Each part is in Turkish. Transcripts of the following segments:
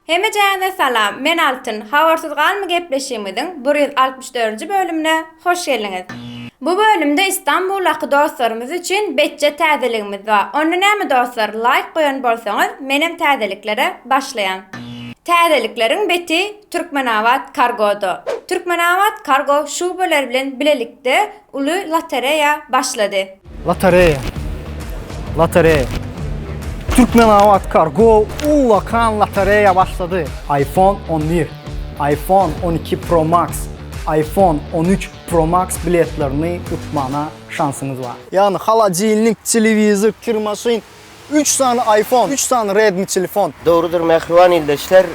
Hemme jana salam. Men Altın. Hawarsız galmy gepleşigimiziň 164-nji bölümine hoş geldiňiz. Bu bölümde İstanbul'daki dostlarımız için betçe täzeligimiz var. Onu näme dostlar like koyan bolsaňyz, menem täzeliklere başlayan. Täzeliklerin beti Türkmenavat Kargo'da. Türkmenavat Kargo şubeler bilen bilelikde uly lotereya başladı. Lotereya. Türkmenavat Kargo ulakan lotereya başladı. iPhone 11, iPhone 12 Pro Max, iPhone 13 Pro Max biletlerini tutmana şansınız var. Yani halacilnik, televizor, kirmaşin, 3 tane iPhone, 3 tane Redmi telefon. Doğrudur mehriban ildeşler,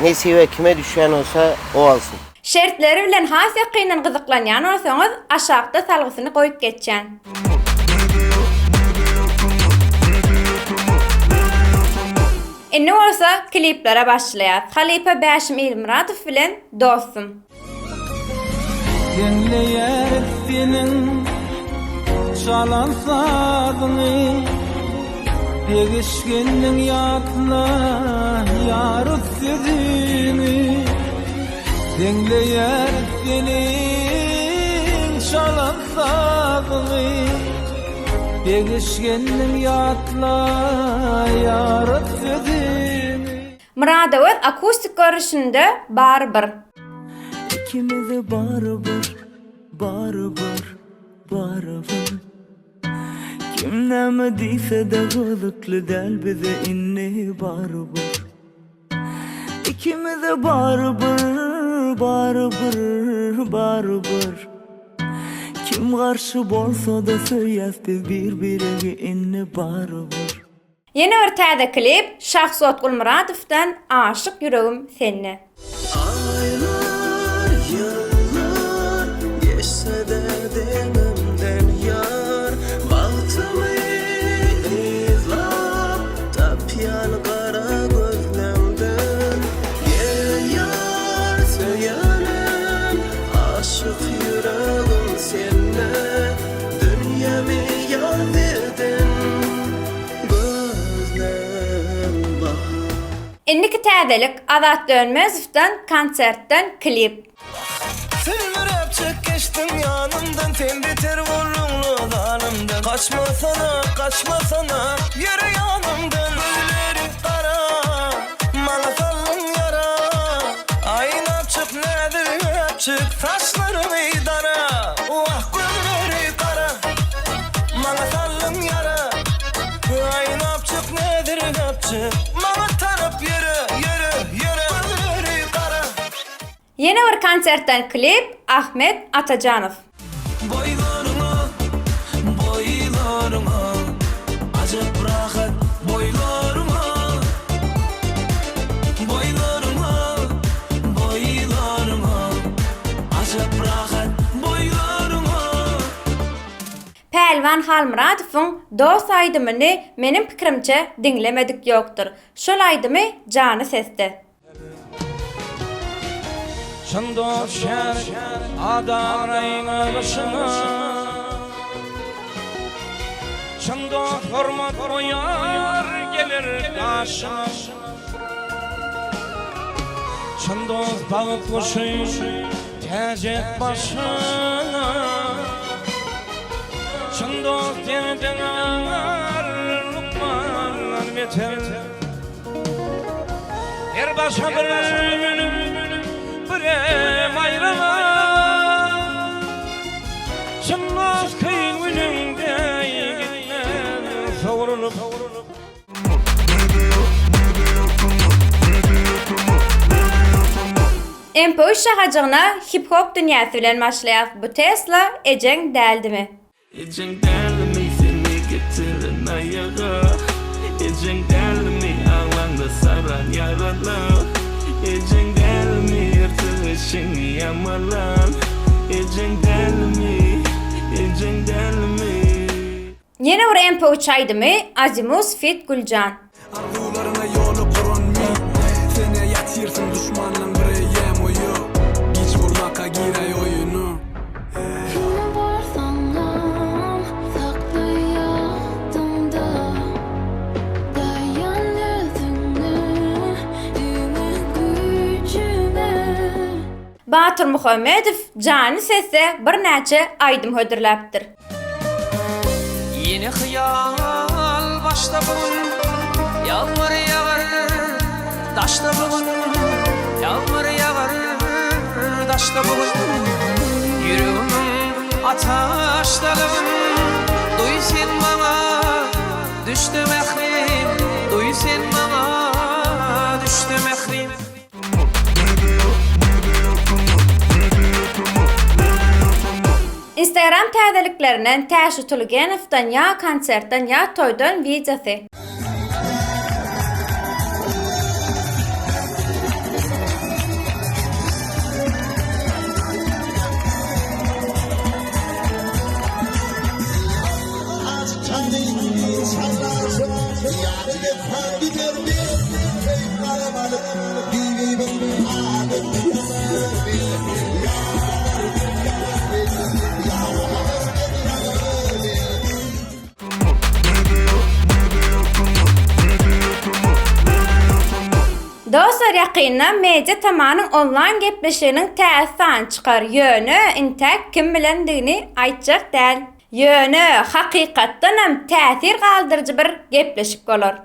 nesibe kime düşen olsa o alsın. Şertleri bilen has yakynyň gyzyklanýan bolsaňyz, aşağıda salgysyny goýup geçen. Indi olsa kliplere başlayat. Halipa Bäşim İlmuratov bilen dostum. Dinleyer senin çalan sazını, Egişginin yatla yarıp sözünü. Dinleyer senin çalan sazını, Egişginin yatla yarıp sözünü. Muradowy akustik görüşünde barbyr. İkimiz de barbar. Kim näme diýse de gızıklı däl bize inni barbar. İkimiz de barbar. Kim karşı bolsa da söýäs biz bir-birige inni barbar. Yeni bir täze klip Şahsot Gulmuradowdan Aşyk yüregim senne. Aylar, yıllar geçse de dememden yar, baktımı izlap tapyan kara gözlemden. Gel yar söylenem, aşık yüreğim senne, dünyamı yar verdin gözlem bahar. Indiki täzelik Azat Dönmezowdan konsertden klip. Sürmürüp çık geçtim yanımdan, ten biter vurumlu dalımdan. Kaçma sana, yürü yanımdan. Gözleri kara, malafalım yara. Ayna çık nedir çık, saçlarımı dara. Vah gözleri kara, malafalım yara. Ayna çık nedir çık, mala tarıp yürü. Gözleri kara. Yeni bir konsertden klip Ahmet Atacanov. Boylarına acep rahat, boylarına acep rahat, boylarına. Pelvan Halmuradowyň dost aýdymyny menim pikirimçe dinlemedik ýokdur. Şol aýdymy jany sesde. Şando şer adarayna başına, Şando hormat koyar gelir karşına, Şando bağıp koşuyur tecet başına, Şando dedeler lukmanlar beter. Her başa bir Birem ayrana, şınmaz kıyın gününde gitmez savrulup. MP3 şahacagyna hip-hop dünýäsi bilen başlaýar. Bu Tesla ejeň däldimi? Ecen derlimi seni getirin ayağa, Ecen derlimi ağlanda saran yaralı, Ecen derlimi yırtılışın yamalan, Ecen derlimi. Yeni bir MP3 aýdymy Azimus Fit Gulcan. Arzularına yolu kurunmi, sene yatırsın düşmanın bire yem oyu, Giç vurmaka giray oyunu. Kime varsanam saklayadımda, dayan özünü, düğme Batyr Muhammedow jany sesi bir näçe aýdym hödürläpdir. Yeni hıyal başta bugün, yağmur yağar daşta bugün, yağmur yağar daşta bugün. Yüreğimin ataşlarım, duy sen bana düştü mehrim, duy sen bana düştü mehrim. Instagram täzeliklerinden Täşü Tulgenow'dan ya konsertden ya toydan videosu. Dostlar ýakynda media tamanyň online gepleşiginiň täsirini çykar ýöne intek kim bilendigini aýtjak däl. Ýöne hakykatdan hem täsir galdyrjy bir gepleşik bolar.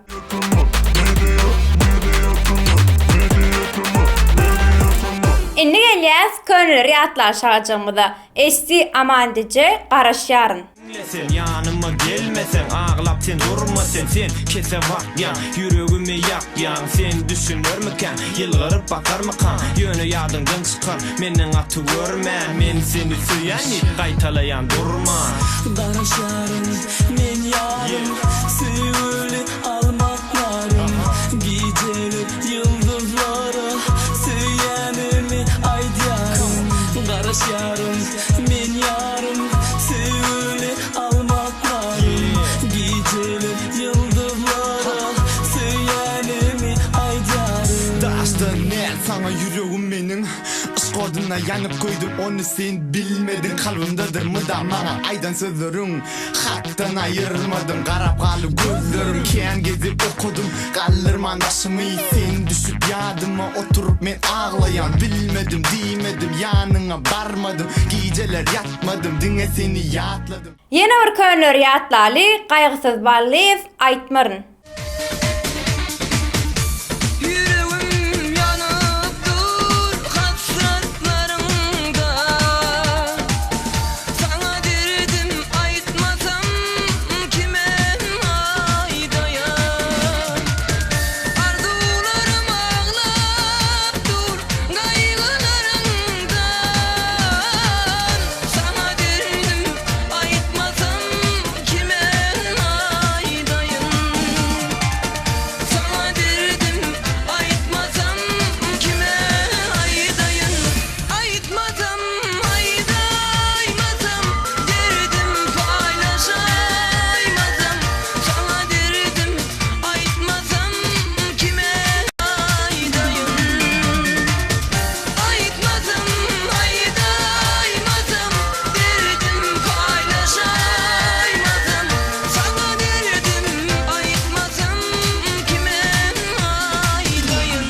Indi gelýäs könüler ýatlar şaýjymyzda. Esti amandyjy garaşýaryn. Sen yanıma gelmesen ağlap sen durma sen kese vakyan yüreğimi yakyan sen düşünürmüken yılgırıp bakarmıkan yönü yadından çıkar menin atı görme men seni süyeni kaytalayan durma Daraşarım men yarım Süyülü almaklarım Gecelik yıldızları Süyenimi aydyarım Daraşarım men yarım Süyülü almaklarım Gecelik yıldızları Süyenimi aydyarım Daştan ne sana yüreğim benim Koduna yanıp koydum onu sen bilmedin kalbimdedir mı da bana aydan sözlerin Haktan ayırmadım karap kalıp gözlerim Ken gezip okudum kaldırman taşımı sen düşüp yadıma oturup men ağlayan Bilmedim diyemedim yanına barmadım Geceler yatmadım dine seni yatladım Yine bir könüler ýatlaly gaýgysız ballyf aýtmaryn. Yüreğim yanıp dur hasretlerimde Sana derdim aytmasam kime aydayan Arzularım ağlap dur gaýgylarından Sana derdim aytmasam kime aydayan Sana derdim aytmasam kime aydayan Aytmasam aydaymasam derdim paylaşaymasam Sana derdim aytmasam kime aydayan Aytmasam aydaymasam derdim paylaşaymasam Sana derdim aytmasam kime aydayan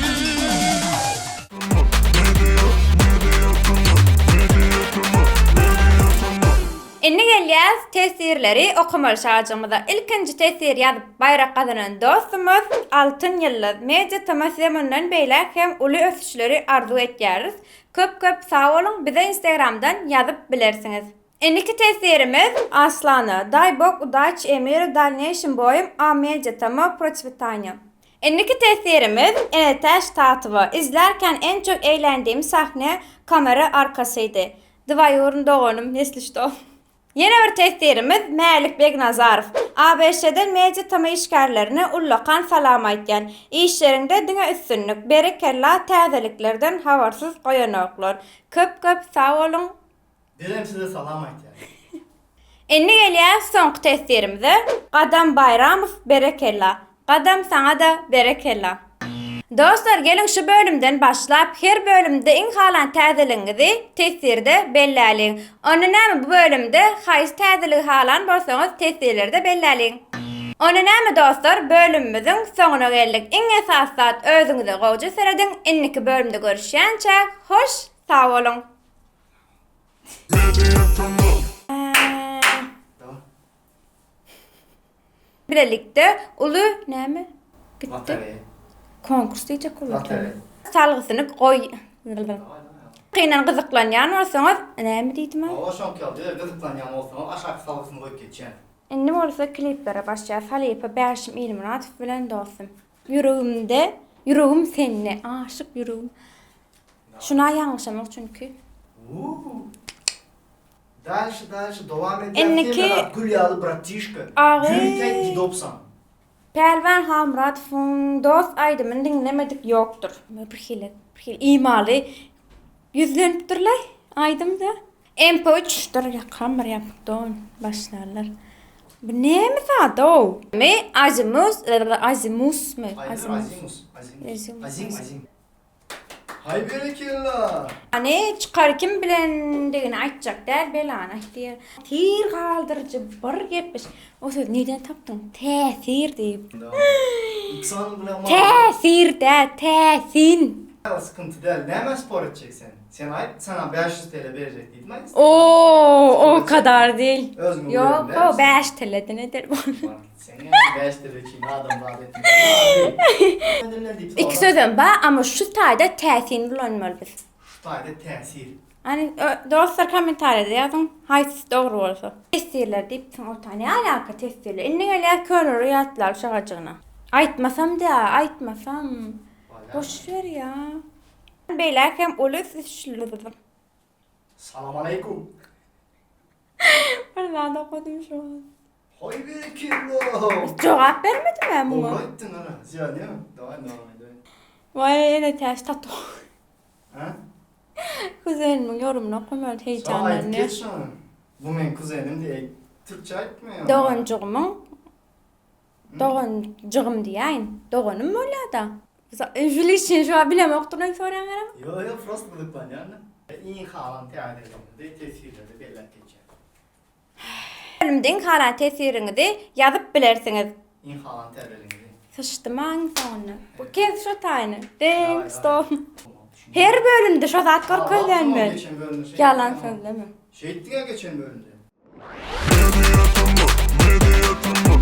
Indi gelýäs tesirleri okumaly şaýjymyzda. Ilkinji tesir ýazyp baýrak gazanan dostumuz altyn ýylly media tamaşasynyň beýle hem uly ösüşleri arzu etýäris. Köp sag bolun, bize Instagramdan ýazyp bilersiňiz. Indiki tesirimiz Aslany Daybok Udaç Emir Dalneşin boyum a media tama protsvitanya. Indiki tesirimiz Enetaş Tatywy. İzlerken en çok eğlendiğim sahne kamera arkasydy. Dwaýurun doganym neslişdo. Yeni bir tesirimiz Mälik Begnazarov. ABŞ'den media tama işgärlerini ullakan salam aýtýan. İşlerinde diňe üstünlük, berekella täzeliklerden habarsız goýanoklar. Köp sag bolun. Dedim size salam aýtýar. Indi gelýär soňky tesirimize. Gadam Bayramov berekella. Gadam sana da berekella. Dostlar gelin şu bölümden başlap her bölümde in halan täzeliňizi tesirde belläliň. Onu näme bu bölümde haýsy täzelik halan bolsaňyz tesirlerde belläliň. Onu näme dostlar bölümimiziň soňuna geldik. Iň esas zat özüňize gowja serediň. Inniki bölümde görüşýänçä hoş Sağ olun. Birlikte ulu näme? Gitti. Konkurs diyecek olur. Salgısını koy. Kıynan gızıklanyan olsanız näme diýdim? O şonk ýaldy, gızyklanýan bolsaň aşağı salgysyny goýup geçýän. Indi bolsa kliplere başlaýar. Halypa Bäşim Ilmurat bilen dostum. Yüreğimde, yüreğim seninle aşık yüreğim. Şuna ýalňyşamak çünkü. Дальше, дowam edýär. Enneki- Gülýaly bratишка. Agy- Ýürüýän gidopsan. Pelvan Hamratov'un dost aydımını dinlemedik yoktur. Bir hile imalı yüzlenip durlay aydımda. MP3 dur ya kamera yapıp don başlarlar. Bu ne mi zaten o? Mi Azimus mu? Azim. Hay berekella. Hani çıkar kim bilendigini aytacak der belana diye. Tir kaldırıcı bir gepmiş. O söz neden taptın? Tesir deyip. İksan bilen Tesin. sıkıntı değil. Näme spor edeceksen? Sen ayt sana 500 TL verecek diýdim aýs. O kadar değil. Özgün Yok buyurun, o 5 TL'de nedir bu? Sen yani 5 TL için adam var etmiş. İki sözüm var ama şu taýda täsin bilinmeli biz. Şu taýda täsir. Hani dostlar komentarda yazın. Haysi doğru olsa. Tesirler deyip o tane alaka tesirler. Inni gelen körü rüyatlar şakacığına. Aytmasam Boş ver ya. Beyler hem ulus işlüdüm. Salam aleykum. Vallahi da okudum şu an. Hay berekella. Cevap vermedim ben bunu. Olmayttın ana. Ziyan değil mi? Devam. Vay ne ters tatlı. Ha? Kuzenimin yorumunu okumuyor Sağ ayet heyecanlanıyor. geç şunu. Bu men kuzenim diye Türkçe aytmıyor. Doğuncugum diýäň. Doğunum öyle da. Üzülüşün şu an bilem oktuğunu soran garam. Yo, prost gıdıklan yani. İyi halan teadırlarında tesirleri belli geçer. Bölümden kalan tesirini de yazıp bilersiniz. İyi halan teadırlarında. Sıçtımang sonra. Bu kez şu tane. Denk stop. Her bölümde şu zat korkuylanmıyor. Yalan söyleme. Şey ettin ya geçen bölümde. Medyatımı